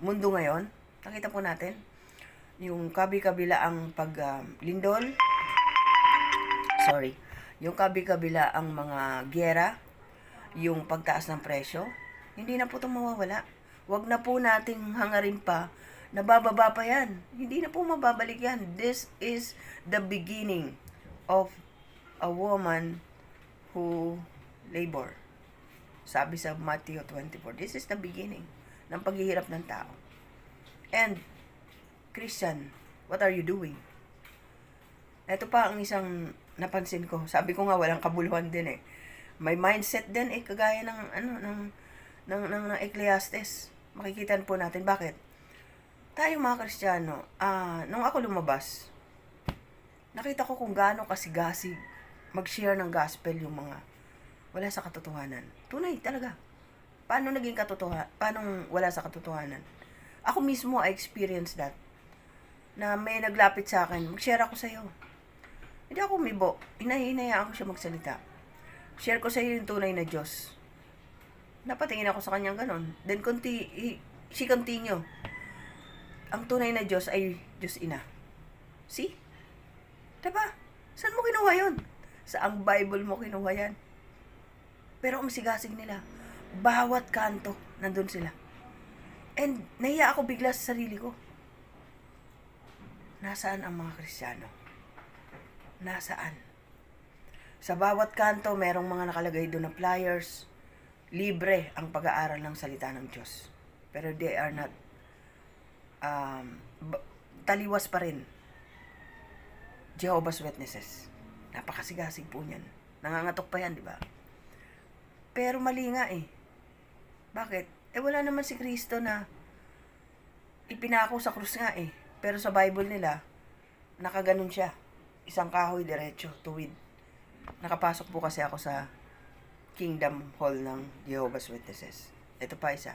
mundo ngayon, nakita po natin, yung kabi-kabila ang paglindol, yung kabi-kabila ang mga giyera, yung pagtaas ng presyo, hindi na po itong mawawala. Huwag na po nating hangarin pa, nabababa pa yan. Hindi na po mababalik yan. This is the beginning of a woman who labor. Sabi sa Matthew 24, this is the beginning ng paghihirap ng tao. And, Christian, what are you doing? Ito pa ang isang napansin ko. Sabi ko nga, walang kabuluhan din eh. May mindset din eh, kagaya ng Ecclesiastes. Makikita po natin. Bakit? Tayo mga Kristiyano, nung ako lumabas, nakita ko kung gaano kasigasig mag-share ng gospel yung mga wala sa katotohanan. Tunay talaga. Paano naging katotohanan? Paano wala sa katotohanan? Ako mismo, I experienced that. Na may naglapit sa akin, mag-share ako sa'yo. Hindi ako umibo. Hinahayaan ko siya magsalita. Share ko sa'yo yung tunay na Diyos. Napatingin ako sa kanyang ganon. Then, she continue. Ang tunay na Diyos ay Diyos Ina. See? Diba? Saan mo kinuha yun? Saang Bible mo kinuha yan? Pero ang sigasig nila, bawat kanto, nandun sila. And, nahiya ako bigla sa sarili ko. Nasaan ang mga Kristiyano? Nasaan? Sa bawat kanto, merong mga nakalagay doon na flyers. Libre ang pag-aaral ng salita ng Diyos. Pero they are not, taliwas pa rin. Jehovah's Witnesses. Napakasigasig po niyan. Nangangatok pa yan, di ba? Pero mali nga eh. Bakit? Wala naman si Kristo na ipinako sa krus nga eh. Pero sa Bible nila, nakaganon siya. Isang kahoy, diretso, tuwid. Nakapasok po kasi ako sa Kingdom Hall ng Jehovah's Witnesses. Ito pa isa.